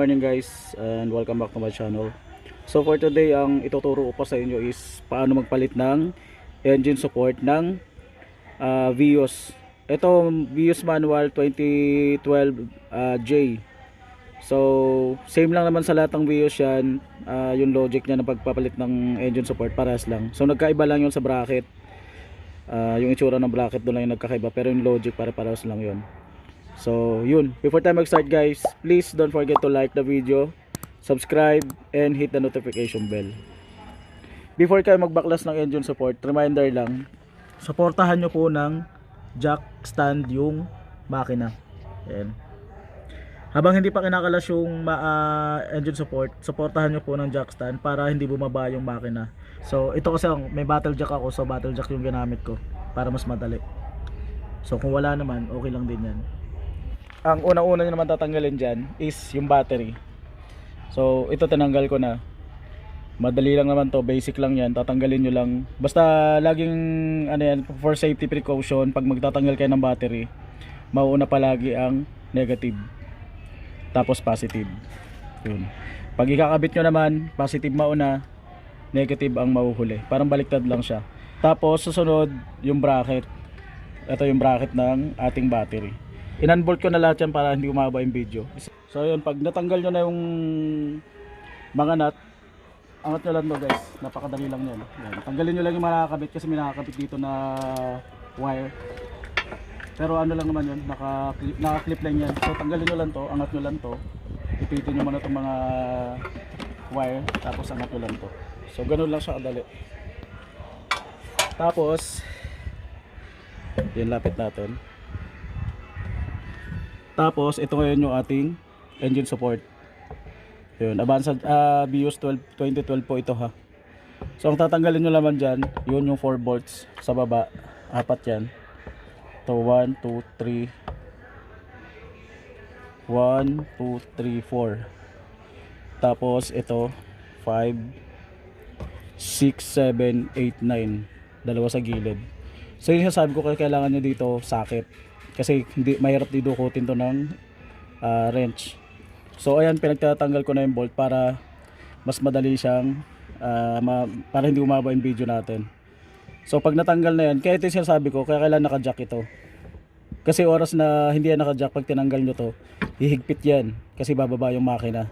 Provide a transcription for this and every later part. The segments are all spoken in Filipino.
morning guys and welcome back to my channel. So for today, ang ituturo ko pa sa inyo is paano magpalit ng engine support ng Vios. Ito Vios manual 2012J. So same lang naman sa lahat ng Vios yan. Yung logic niya na pagpapalit ng engine support parehas lang. So nagkaiba lang yun sa bracket. Yung itsura ng bracket doon lang yung nagkakaiba, pero yung logic parehas lang yun. So yun, before tayo mag-start guys, please don't forget to like the video, subscribe, and hit the notification bell. Before kayo magbaklas ng engine support, reminder lang, suportahan nyo po ng jack stand yung makina. Ayan. Habang hindi pa kinakalas yung engine support, suportahan nyo po ng jack stand para hindi bumaba yung makina. So ito kasi may battle jack ako, so battle jack yung ginamit ko para mas madali. So kung wala naman, okay lang din yan. Ang unang-una nyo naman tatanggalin dyan is yung battery. So ito tinanggal ko na. Madali lang naman to, basic lang yan. Tatanggalin nyo lang. Basta laging ano yan, for safety precaution, pag magtatanggal kayo ng battery, mauuna palagi ang negative, tapos positive. Yun. Pag ikakabit nyo naman, positive mauna, negative ang mahuhuli. Parang baliktad lang siya. Tapos susunod yung bracket. Ito yung bracket ng ating battery. In-unbolt ko na lahat yan para hindi umaba yung video. So yun, pag natanggal nyo na yung mga nut, angat nyo lang to guys. Napakadali lang yan. Tanggalin nyo lang yung makakabit kasi may nakakabit dito na wire. Pero ano lang naman yun, naka-clip lang yan. So tanggalin nyo lang to, angat nyo lang to. Ipitin nyo muna itong mga wire, tapos angat nyo lang to. So ganun lang siya kadali. Tapos yun, lapit natin. Tapos ito ngayon yung ating engine support. Yun, Avanza Vios 2012 po ito ha. So ang tatanggalin nyo naman dyan, yun yung 4 bolts sa baba. Apat yan. Ito 1, 2, 3 1, 2, 3, 4. Tapos ito 5, 6, 7, 8, 9. Dalawa sa gilid. So yun yung sabi ko, kailangan nyo dito socket. Kasi hindi mahirap didukutin to ng wrench. So ayan, pinagtatanggal ko na yung bolt para mas madali siyang para hindi umaba yung video natin. So pag natanggal na yan, kaya ito yung sinasabi ko, kaya kailangan naka-jack ito. Kasi oras na hindi yan naka-jack, pag tinanggal nyo to, hihigpit yan kasi bababa yung makina.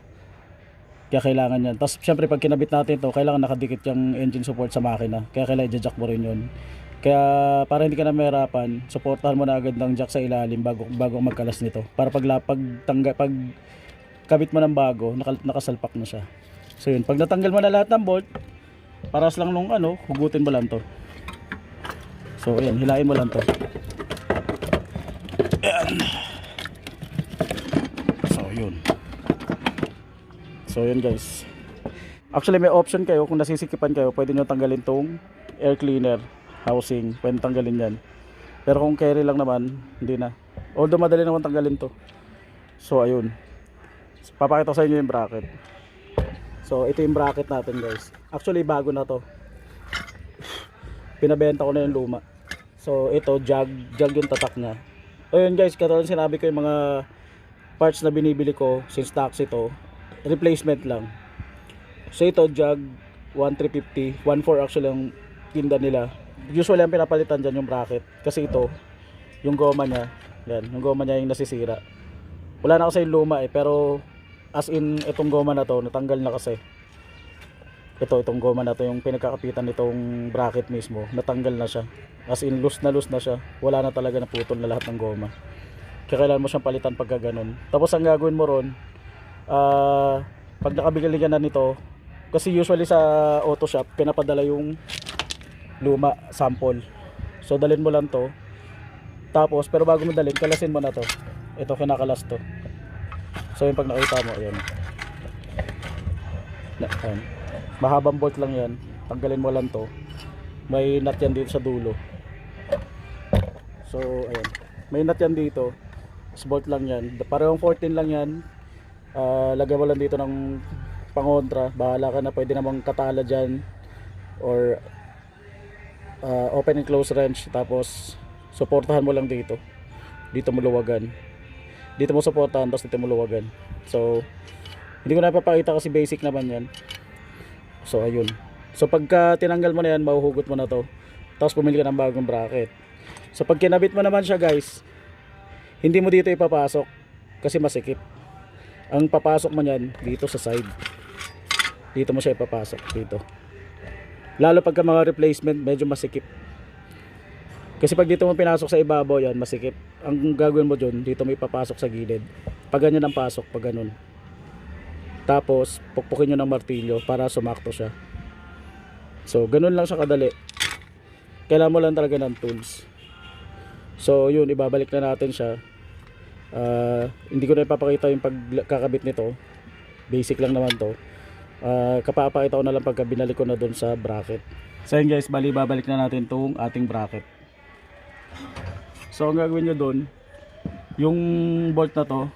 Kaya kailangan yan. Tapos syempre pag kinabit natin to, kailangan nakadikit yung engine support sa makina. Kaya kailangan i-jack mo rin yun. Kaya para hindi ka na mahirapan, suportahan mo na agad ng jack sa ilalim bago magkalas nito. Para pag kabit mo ng bago, nakasalpak na siya. So yun, pag natanggal mo na lahat ng bolt, paras lang nung hugutin mo lang to. So ayan, hilain mo lang to. Ayan. So yun guys. Actually may option kayo, kung nasisikipan kayo, pwede nyo tanggalin tong air cleaner housing, pwede tanggalin yan. Pero kung carry lang naman, hindi na. Although madali naman tanggalin to. So ayun, papakita ko sa inyo yung bracket. So ito yung bracket natin guys. Actually bago na to, pinabenta ko na yung luma. So ito jag yung tatak nya. O yun guys, katulad sinabi ko, yung mga parts na binibili ko since tax ito, replacement lang. So ito jag 1350, 14 actually ang tinda nila. Usually ang pinapalitan dyan yung bracket, kasi ito yung goma nya, yan, yung goma nya yung nasisira. Wala na kasi yung luma pero as in itong goma na to natanggal na kasi. Itong goma na to, yung pinagkakapitan nitong bracket mismo, natanggal na siya. As in loose na siya. Wala na talaga, naputol na lahat ng goma. Kaya kailangan mo siyang palitan pagka ganun. Tapos ang gagawin mo ron, pag nakabili ka na nito, kasi usually sa auto shop pinapadala yung luma sample. So dalhin mo lang to. Tapos pero bago mo dalhin, kalasin mo na to. Ito kinakalas to. So yung pag nakita mo, ayan. Ayan. Mahabang bolt lang yan. Tanggalin mo lang to. May nut yan dito sa dulo. So ayan. May nut yan dito. Bolt lang yan. Parehong 14 lang yan. Lagyan mo lang dito ng pangontra. Bahala ka na, pwede namang katala dyan. Or open and close wrench. Tapos suportahan mo lang dito mo luwagan, dito mo suportahan, tapos dito mo luwagan. So Hindi ko na ipapakita kasi basic naman yan. So ayun. So pagka tinanggal mo na yan, mahuhugot mo na to. Tapos pumili ka ng bagong bracket. So pag kinabit mo naman siya guys, hindi mo dito ipapasok kasi masikip. Ang papasok mo yan dito sa side. Dito mo siya ipapasok dito. Lalo pagka mga replacement, medyo masikip. Kasi pag dito mo pinasok sa ibabaw yan, masikip. Ang gagawin mo dyan, dito mo ipapasok sa gilid. Pag ganyan ang pasok, pag ganun. Tapos, pukpukin nyo ng martilyo para sumakto siya. So, ganun lang siya kadali. Kailangan mo lang talaga ng tools. So, yun, ibabalik na natin siya. Hindi ko na ipapakita yung pagkakabit nito. Basic lang naman to. Kapapakita ko na lang pagka binalik ko na dun sa bracket. So, yun guys, bali babalik na natin tong ating bracket. So ang gagawin nyo dun, yung bolt na to,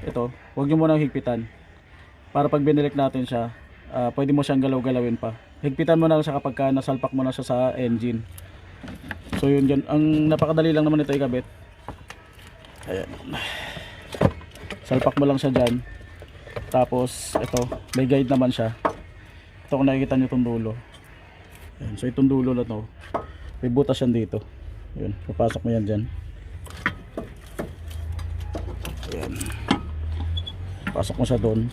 ito, huwag nyo munang higpitan. Para pag binilik natin siya, pwede mo siyang galaw-galawin pa. Higpitan mo na lang siya kapag nasalpak mo na siya sa engine. So yun dyan, ang napakadali lang naman ito ikabit. Ayan. Salpak mo lang siya dyan. Tapos ito, may guide naman siya. Ito kung nakikita nyo itong dulo. Ayan. So itong dulo na to, may butas yan dito. Yun, papasok mo yan dyan. Ayan. Pasok mo siya doon.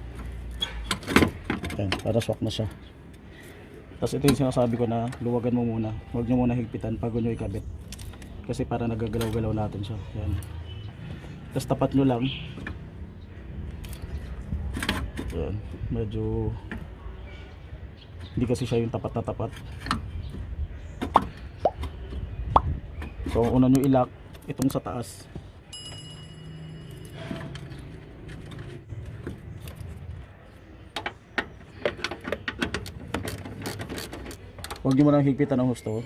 Ayan, para swak na siya. Tapos ito yung sinasabi ko na luwagan mo muna. Huwag nyo muna higpitan bago nyo ikabit. Kasi para nagagalaw-galaw natin siya. Ayan. Tapos tapat nyo lang. Ayan, medyo hindi kasi siya yung tapat na tapat. So una nyo ilak itong sa taas. Huwag nyo mo nang higpitan ng husto.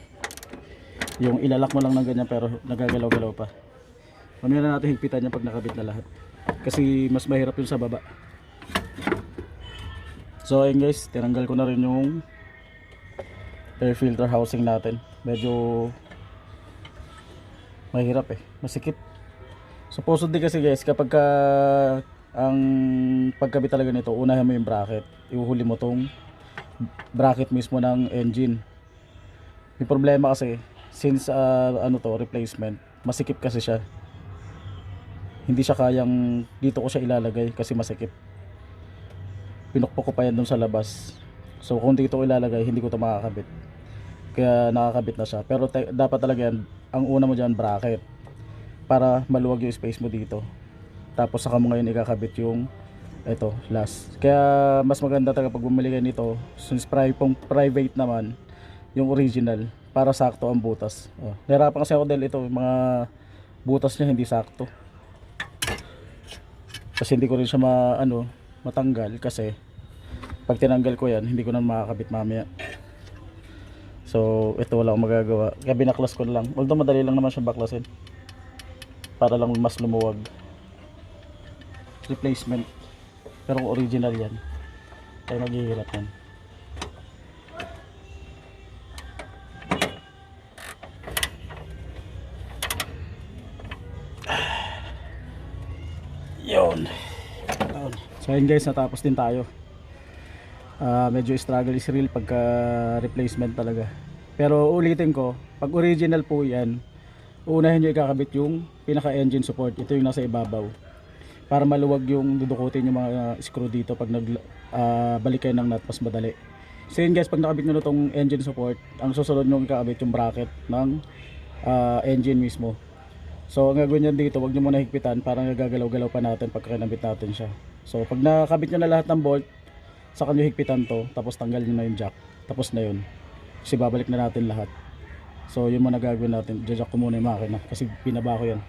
Yung ilalak mo lang ng ganyan pero nagagalaw-galaw pa. Huwag na natin higpitan yan pag nakabit na lahat. Kasi mas mahirap yun sa baba. So ayun guys, tinanggal ko na rin yung air filter housing natin. Medyo mahirap masikip. Supposedly kasi guys, kapag ang pagkabit talaga nito, unahin mo yung bracket, ihuhuli mo tong bracket mismo ng engine. Yung problema kasi, since replacement, masikip kasi siya. Hindi siya kayang, dito ko siya ilalagay kasi masikip. Pinukpok ko pa yan dun sa labas. So kung dito ko ilalagay, hindi ko ito makakabit. Kaya nakakabit na siya. Pero dapat talaga yan, ang una mo dyan bracket para maluwag yung space mo dito. Tapos saka mo ngayon ikakabit yung ito last. Kaya mas maganda talaga pag bumili kayo nito, since private naman yung original, para sakto ang butas. Nahirapan kasi ako dahil ito, mga butas niya hindi sakto. Kasi hindi ko rin siya matanggal kasi pag tinanggal ko yan, hindi ko na makakabit mamaya. So ito wala akong magagawa, kaya binaklas ko na lang. Although madali lang naman siya baklasin para lang mas lumuwag. Replacement, pero kung original yan ay maghihirap yan. Yun. So yun guys, natapos din tayo. Medyo struggle is real pagka replacement talaga. Pero ulitin ko, pag original po yan, unahin nyo ikakabit yung pinaka engine support. Ito yung nasa ibabaw, para maluwag yung dudukutin yung mga screw dito. Pag balik kayo ng nut, mas madali. So yun guys, pag nakabit nyo na itong engine support, ang susunod nyo ikakabit yung bracket ng engine mismo. So ang gagawin nyo dito, huwag nyo muna higpitan, parang nagagalaw-galaw pa natin pag kinabit natin siya. So pag nakabit nyo na lahat ng bolt, saka nyo higpitan to, tapos tanggal nyo na yung jack, tapos na yun. Kasi babalik na natin lahat. So yun muna gagawin natin. Jack ko muna yung makina kasi pinaba ko yan.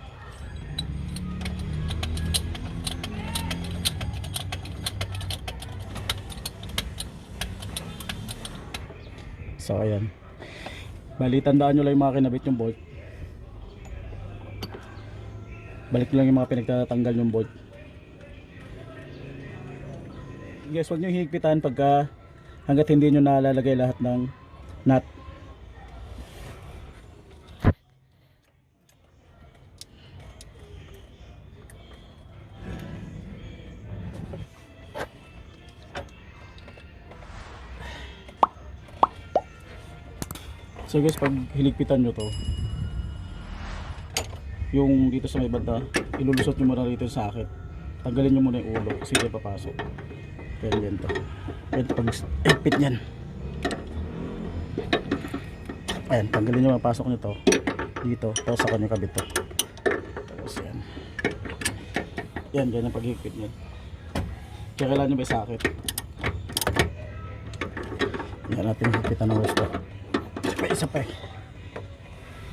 So ayan, bali tandaan nyo lang yung mga kinabit yung bolt. Balik nyo lang yung mga pinagtatanggal yung bolt. Guys, huwag nyo higpitan pagka hanggat hindi nyo nalalagay lahat ng nut. So guys, pag hiligpitan nyo to, yung dito sa may banda, ilulusot nyo muna rito sa sakit. Tanggalin nyo muna yung ulo kasi hindi papasok. Yan to. Ito pag higpit nyan. Ayan, tanggalin nyo mapasok nyo to dito, tapos sa kanya kabit to. Tapos yan ang paghigpit nyan. Kaya kailangan nyo may sakit. Yan natin higpitan ng gusto. May isa pa eh.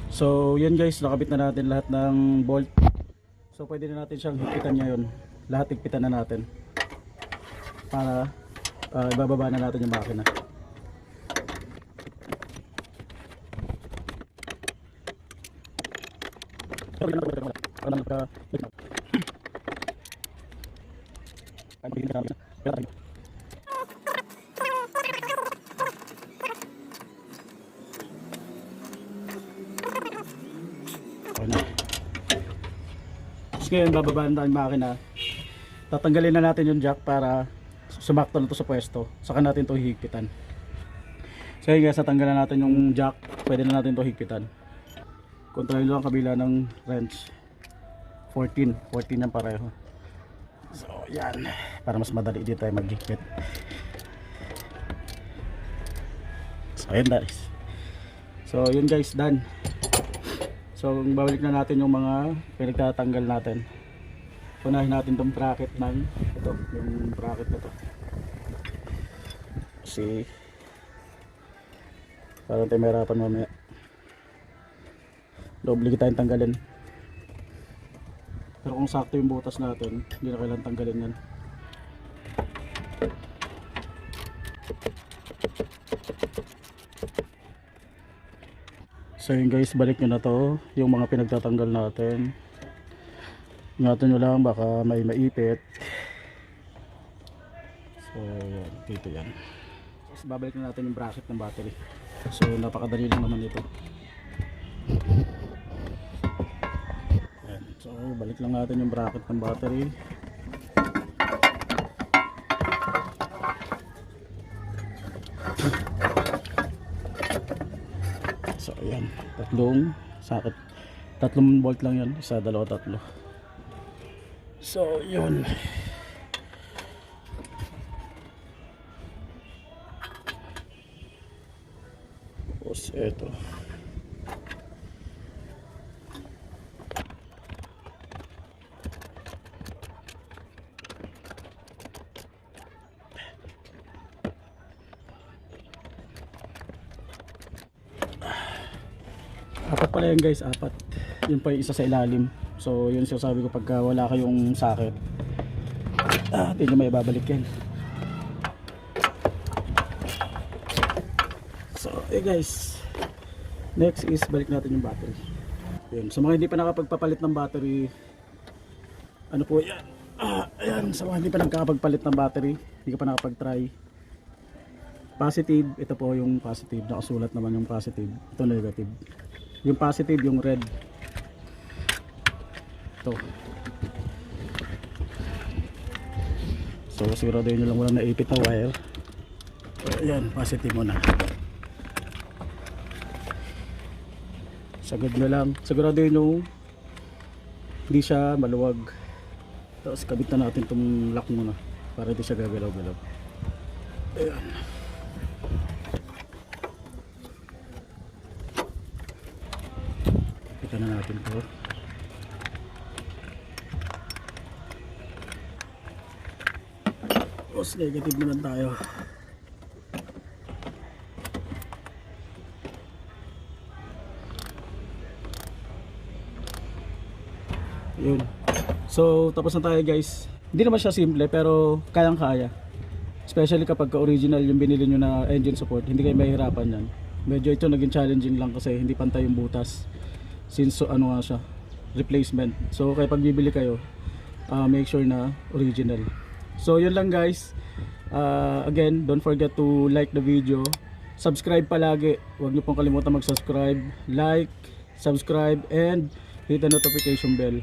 So yan guys, nakabit na natin lahat ng bolt. So pwede na natin siyang higpitan ngayon. Lahat higpitan na natin para ibababa na natin yung makina. Ngayon bababaan na yung makina, tatanggalin na natin yung jack para sumakto na to sa pwesto, saka natin to hihigpitan. So yun guys, natanggalan natin yung jack, pwede na natin to higpitan. Kontrolin lang kabila ng wrench, 14 yan pareho. So yan, para mas madali dito tayo maghigpit. So yun guys, so yun guys, done. So babalik na natin yung mga pinagtatanggal natin. Unahin natin tong bracket ng ito, yung bracket na to. Kasi parang tayo mahirapan mamaya. Doble tayong tanggalin. Pero kung sakto yung butas natin, hindi na kailangan tanggalin yan. So yun guys, balik nyo na to yung mga pinagtatanggal natin. Ingatan nyo lang, baka may maipit. So yan, dito yan. So babalik na natin yung bracket ng battery. So napakadali lang naman ito. Yan. So balik lang natin yung bracket ng battery. So ayan, tatlong sakit, 3 volt lang yan, 1, 2, 3. So yun, tapos eto, apat pala yan guys, apat. Yun pa yung isa sa ilalim. So yun sabi ko, pagka wala kayong sakit, hindi nyo may babalik yan. So guys, next is balik natin yung battery. Yun, sa mga hindi pa nakapagpapalit ng battery, ano po yan, ayan, sa mga hindi pa nakapagpalit ng battery, hindi ka pa nakapag-try, positive, ito po yung positive, nakasulat naman yung positive, ito negative. Yung positive, yung red, ito. So siguraduhin nyo lang walang naipit na wire. Ayan, positive muna. Sagad nyo lang, siguraduhin nyo hindi siya maluwag. Tapos kabit na natin itong lock muna para hindi siya gagalaw-galaw. Ayan. Kita na natin ito. Tapos negative naman tayo. Yun. So tapos na tayo guys. Hindi naman siya simple pero kayang kaya. Especially kapag original yung binili nyo na engine support, hindi kayo mahihirapan yan. Medyo ito naging challenging lang kasi hindi pantay yung butas. Since ano nga siya, replacement. So kaya pag bibili kayo, make sure na original. So yun lang guys. Again, don't forget to like the video. Subscribe palagi. Huwag niyo pong kalimutan mag-subscribe, like, subscribe, and hit the notification bell.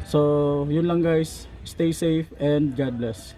So yun lang guys. Stay safe and God bless.